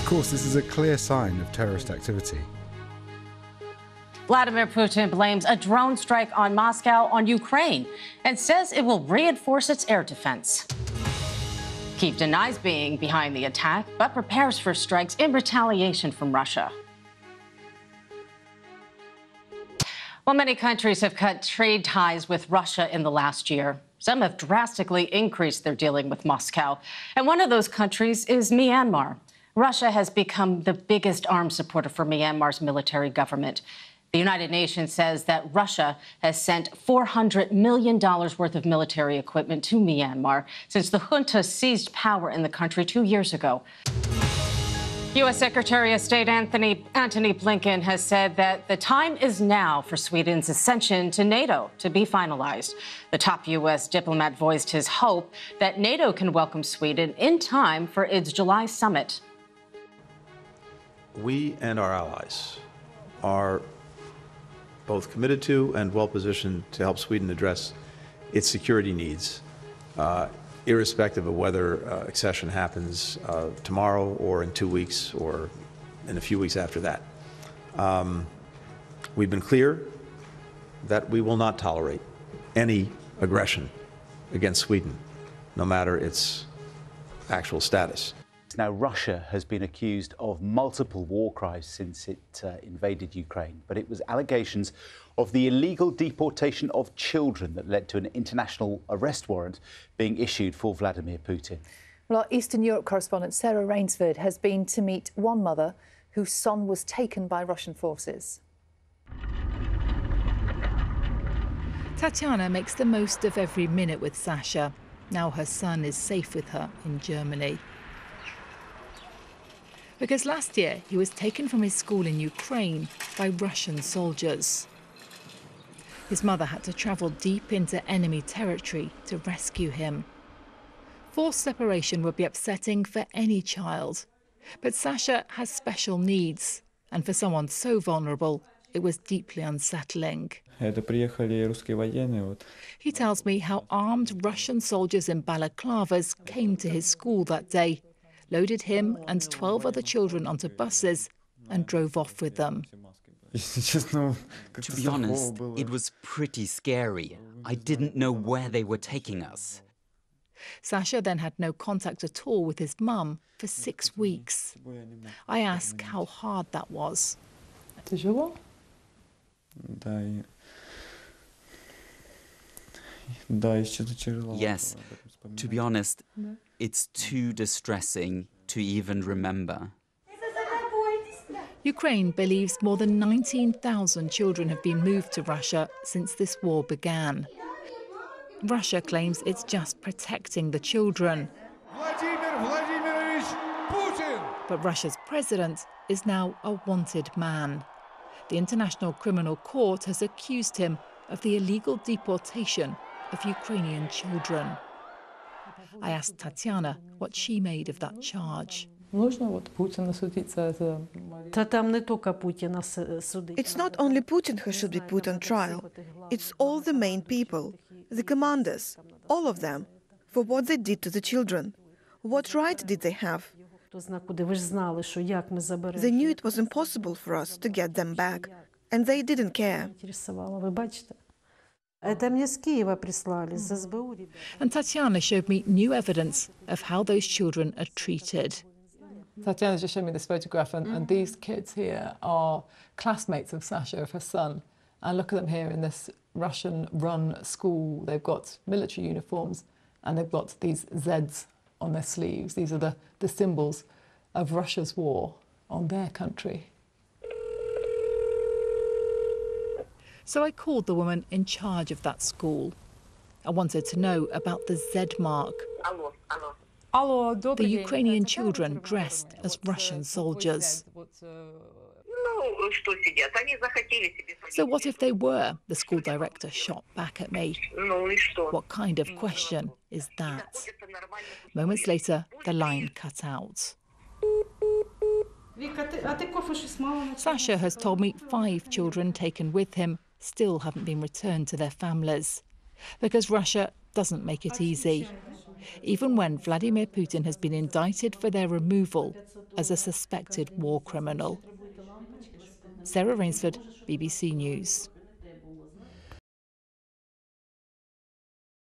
Of course, this is a clear sign of terrorist activity. Vladimir Putin blames a drone strike on Moscow on Ukraine and says it will reinforce its air defense. Kyiv denies being behind the attack, but prepares for strikes in retaliation from Russia. Well, many countries have cut trade ties with Russia in the last year. Some have drastically increased their dealing with Moscow. And one of those countries is Myanmar. Russia has become the biggest arms supporter for Myanmar's military government. The United Nations says that Russia has sent $400 million worth of military equipment to Myanmar since the junta seized power in the country 2 years ago. U.S. Secretary of State Antony Blinken has said that the time is now for Sweden's ascension to NATO to be finalized. The top U.S. diplomat voiced his hope that NATO can welcome Sweden in time for its July summit. We and our allies are both committed to and well positioned to help Sweden address its security needs, irrespective of whether accession happens tomorrow or in 2 weeks or in a few weeks after that. We've been clear that we will not tolerate any aggression against Sweden, no matter its actual status. Now, Russia has been accused of multiple war crimes since it invaded Ukraine, but it was allegations of the illegal deportation of children that led to an international arrest warrant being issued for Vladimir Putin. Well, our Eastern Europe correspondent Sarah Rainsford has been to meet one mother whose son was taken by Russian forces. Tatiana makes the most of every minute with Sasha. Now her son is safe with her in Germany. Because last year he was taken from his school in Ukraine by Russian soldiers. His mother had to travel deep into enemy territory to rescue him. Forced separation would be upsetting for any child. But Sasha has special needs, and for someone so vulnerable, it was deeply unsettling. He tells me how armed Russian soldiers in balaclavas came to his school that day, loaded him and 12 other children onto buses and drove off with them. To be honest, it was pretty scary. I didn't know where they were taking us. Sasha then had no contact at all with his mum for 6 weeks. I ask how hard that was. Yes, to be honest, it's too distressing to even remember. Ukraine believes more than 19,000 children have been moved to Russia since this war began. Russia claims it's just protecting the children. But Russia's president is now a wanted man. The International Criminal Court has accused him of the illegal deportation of Ukrainian children. I asked Tatiana what she made of that charge. It's not only Putin who should be put on trial. It's all the main people, the commanders, all of them, for what they did to the children. What right did they have? They knew it was impossible for us to get them back, and they didn't care. And Tatiana showed me new evidence of how those children are treated. Tatiana just showed me this photograph, and these kids here are classmates of Sasha, of her son. And look at them here in this Russian-run school. They've got military uniforms, and they've got these Zs on their sleeves. These are the symbols of Russia's war on their country. So I called the woman in charge of that school. I wanted to know about the Z mark. The Ukrainian children dressed as Russian soldiers. So what if they were? The school director shot back at me. What kind of question is that? Moments later, the line cut out. Sasha has told me 5 children taken with him still haven't been returned to their families, because Russia doesn't make it easy. even when Vladimir Putin has been indicted for their removal as a suspected war criminal. Sarah Rainsford, BBC News.